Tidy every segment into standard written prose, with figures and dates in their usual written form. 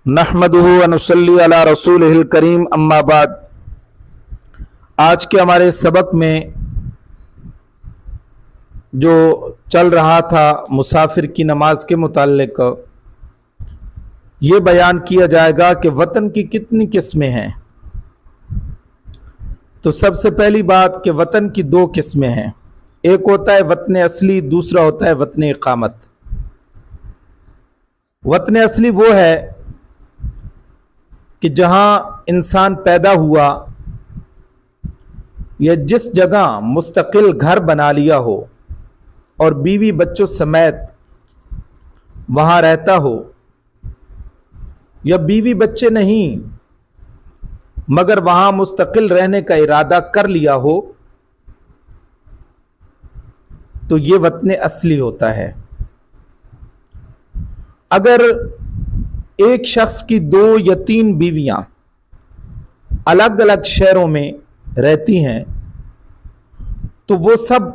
नहमदुहु व नुसल्ली अला रसूलिहिल करीम अम्मा बाद। आज के हमारे सबक में जो चल रहा था मुसाफिर की नमाज के मुताल्लिक, ये बयान किया जाएगा कि वतन की कितनी किस्में हैं। तो सबसे पहली बात कि वतन की दो किस्में हैं। एक होता है वतन असली, दूसरा होता है वतन इकामत। वतन असली वो है कि जहां इंसान पैदा हुआ या जिस जगह मुस्तकिल घर बना लिया हो और बीवी बच्चों समेत वहां रहता हो, या बीवी बच्चे नहीं मगर वहां मुस्तकिल रहने का इरादा कर लिया हो, तो यह वतन असली होता है। अगर एक शख्स की 2 या 3 बीवियां अलग अलग शहरों में रहती हैं, तो वो सब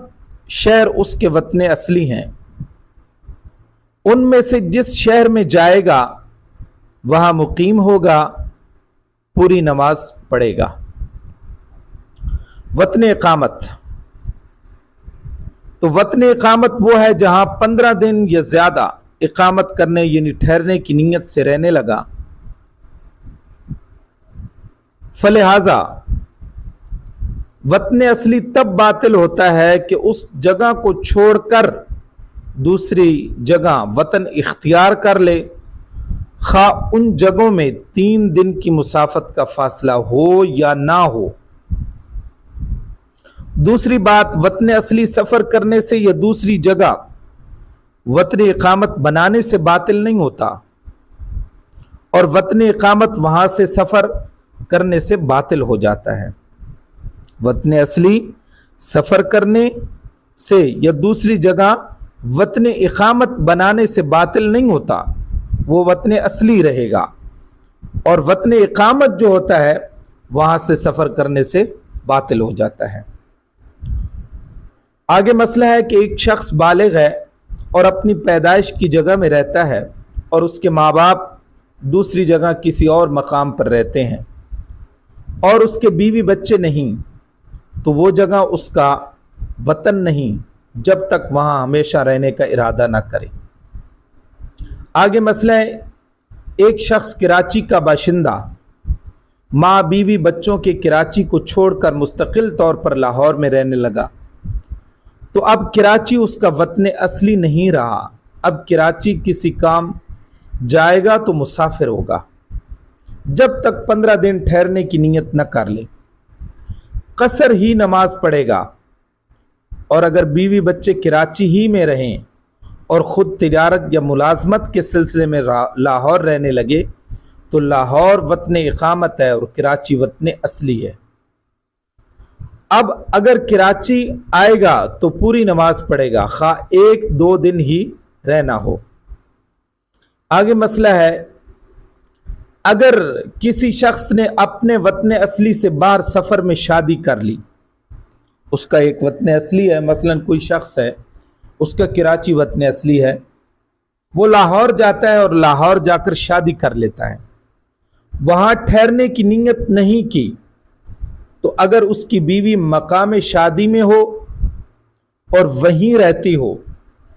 शहर उसके वतन असली हैं। उनमें से जिस शहर में जाएगा वहां मुकीम होगा, पूरी नमाज पढ़ेगा। वतन इकामत, तो वतन इकामत वो है जहां 15 दिन या ज्यादा इकामत करने यानी ठहरने की नीयत से रहने लगा। फलिहाजा वतन असली तब बातिल होता है कि उस जगह को छोड़कर दूसरी जगह वतन इख्तियार कर ले, खा उन जगहों में 3 दिन की मुसाफत का फासला हो या ना हो। दूसरी बात, वतन असली सफर करने से या दूसरी जगह वतन इकामत बनाने से बातिल नहीं होता, और वतन इकामत वहां से सफर करने से बातिल हो जाता है। वतन असली सफर करने से या दूसरी जगह वतन इकामत बनाने से बातिल नहीं होता, वो वतन असली रहेगा। और वतन इकामत जो होता है वहां से सफर करने से बातिल हो जाता है। आगे मसला है कि एक शख्स बालिग है और अपनी पैदाइश की जगह में रहता है और उसके माँ बाप दूसरी जगह किसी और मकाम पर रहते हैं और उसके बीवी बच्चे नहीं, तो वो जगह उसका वतन नहीं जब तक वहाँ हमेशा रहने का इरादा ना करे। आगे मसला है, एक शख्स कराची का बाशिंदा माँ बीवी बच्चों के कराची को छोड़कर मुस्तकिल तौर पर लाहौर में रहने लगा। तो अब कराची उसका वतन असली नहीं रहा। अब कराची किसी काम जाएगा तो मुसाफिर होगा जब तक 15 दिन ठहरने की नीयत न कर ले। कसर ही नमाज पढ़ेगा, और अगर बीवी बच्चे कराची ही में रहें और ख़ुद तिजारत या मुलाजमत के सिलसिले में लाहौर रहने लगे, तो लाहौर वतन इकामत है और कराची वतन असली है। अब अगर कराची आएगा तो पूरी नमाज पढ़ेगा, खा 1-2 दिन ही रहना हो। आगे मसला है, अगर किसी शख्स ने अपने वतन असली से बाहर सफर में शादी कर ली, उसका एक वतन असली है, मसलन कोई शख्स है उसका कराची वतन असली है, वो लाहौर जाता है और लाहौर जाकर शादी कर लेता है, वहां ठहरने की नीयत नहीं की, तो अगर उसकी बीवी मकाम शादी में हो और वहीं रहती हो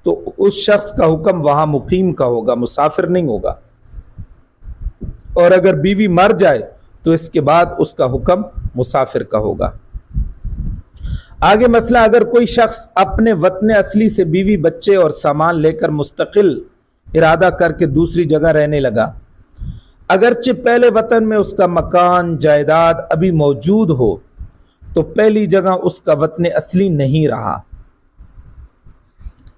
तो उस शख्स का हुक्म वहां मुकीम का होगा, मुसाफिर नहीं होगा। और अगर बीवी मर जाए तो इसके बाद उसका हुक्म मुसाफिर का होगा। आगे मसला, अगर कोई शख्स अपने वतन असली से बीवी बच्चे और सामान लेकर मुस्तकिल इरादा करके दूसरी जगह रहने लगा, अगरचे पहले वतन में उसका मकान जायदाद अभी मौजूद हो, तो पहली जगह उसका वतन असली नहीं रहा।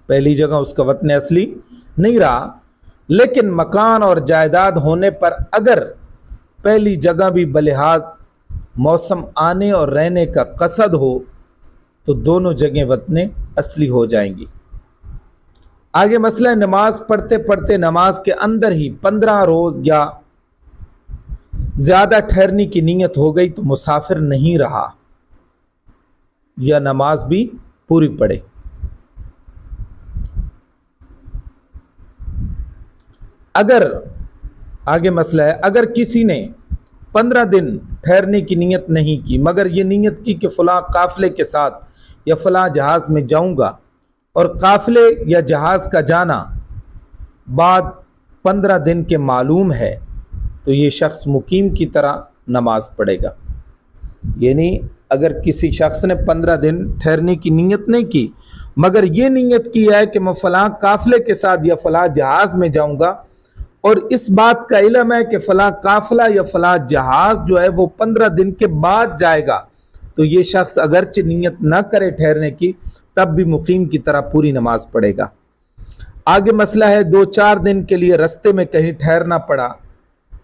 पहली जगह उसका वतन असली नहीं रहा, लेकिन मकान और जायदाद होने पर अगर पहली जगह भी बलिहाज मौसम आने और रहने का कसद हो, तो दोनों जगह वतन असली हो जाएंगी। आगे मसला है, नमाज पढ़ते पढ़ते नमाज के अंदर ही 15 रोज या ज्यादा ठहरने की नीयत हो गई तो मुसाफिर नहीं रहा, या नमाज भी पूरी पढ़े। अगर आगे मसला है, अगर किसी ने 15 दिन ठहरने की नीयत नहीं की मगर ये नीयत की कि फ़लाँ काफ़िले के साथ या फ़लाँ जहाज़ में जाऊंगा और काफ़िले या जहाज़ का जाना बाद 15 दिन के मालूम है, तो ये शख्स मुकीम की तरह नमाज पढ़ेगा। यानी अगर किसी शख्स ने 15 दिन ठहरने की नीयत नहीं की मगर ये नीयत की है कि मैं फ़लाँ काफ़िले के साथ या फ़लाँ जहाज़ में जाऊंगा और इस बात का इल्म है कि फ़लाँ काफ़िला या फ़लाँ जहाज़ जो है वो 15 दिन के बाद जाएगा, तो ये शख्स अगरचे नीयत ना करे ठहरने की तब भी मुकीम की तरह पूरी नमाज पढ़ेगा। आगे मसला है, 2-4 दिन के लिए रास्ते में कहीं ठहरना पड़ा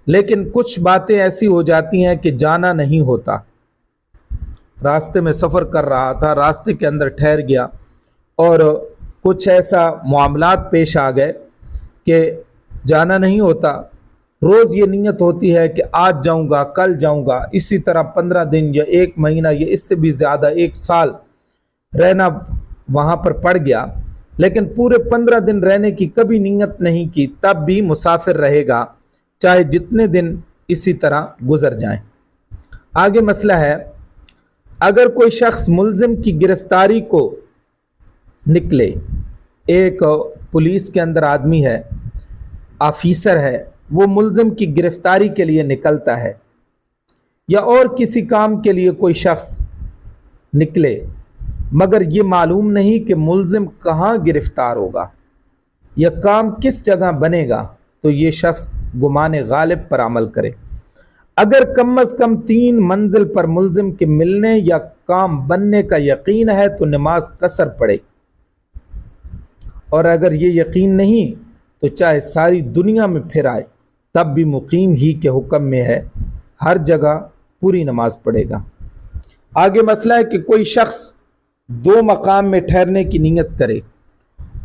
लेकिन कुछ बातें ऐसी हो जाती हैं कि जाना नहीं होता। रास्ते में सफ़र कर रहा था, रास्ते के अंदर ठहर गया और कुछ ऐसा मामलात पेश आ गए कि जाना नहीं होता। रोज़ ये नीयत होती है कि आज जाऊंगा, कल जाऊंगा, इसी तरह 15 दिन या 1 महीना या इससे भी ज़्यादा 1 साल रहना वहाँ पर पड़ गया, लेकिन पूरे 15 दिन रहने की कभी नीयत नहीं की, तब भी मुसाफिर रहेगा, चाहे जितने दिन इसी तरह गुजर जाएं। आगे मसला है, अगर कोई शख्स मुल्ज़िम की गिरफ्तारी को निकले, एक पुलिस के अंदर आदमी है, ऑफिसर है, वो मुल्ज़िम की गिरफ्तारी के लिए निकलता है या और किसी काम के लिए कोई शख्स निकले मगर ये मालूम नहीं कि मुल्ज़िम कहाँ गिरफ्तार होगा या काम किस जगह बनेगा, तो ये शख्स गुमाने गालिब पर अमल करे। अगर कम अज़ कम 3 मंजिल पर मुल्ज़िम के मिलने या काम बनने का यकीन है तो नमाज कसर पड़े, और अगर ये यकीन नहीं तो चाहे सारी दुनिया में फिर आए तब भी मुकीम ही के हुक्म में है, हर जगह पूरी नमाज पढ़ेगा। आगे मसला है कि कोई शख्स 2 मकाम में ठहरने की नीयत करे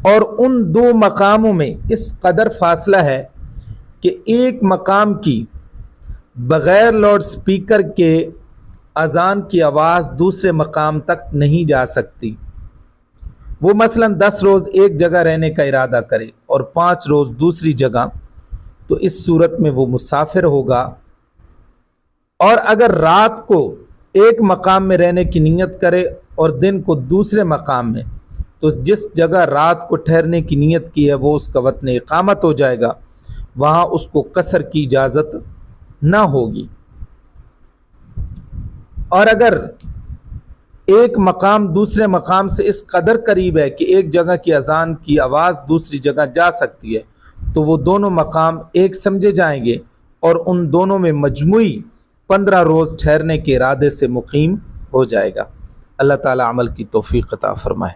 और उन 2 मकामों में इस कदर फासला है कि एक मकाम की बग़ैर लाउड स्पीकर के अज़ान की आवाज़ दूसरे मकाम तक नहीं जा सकती। वो मसलन 10 रोज़ एक जगह रहने का इरादा करे और 5 रोज़ दूसरी जगह, तो इस सूरत में वो मुसाफिर होगा। और अगर रात को एक मकाम में रहने की नीयत करे और दिन को दूसरे मकाम में, तो जिस जगह रात को ठहरने की नीयत की है वो उसका वतन इकामत हो जाएगा, वहाँ उसको कसर की इजाज़त ना होगी। और अगर एक मकाम दूसरे मकाम से इस कदर करीब है कि एक जगह की अजान की आवाज़ दूसरी जगह जा सकती है, तो वो दोनों मकाम एक समझे जाएंगे और उन दोनों में मजमुई 15 रोज़ ठहरने के इरादे से मुकीम हो जाएगा। अल्लाह ताला अमल की तौफीक अता फरमाए।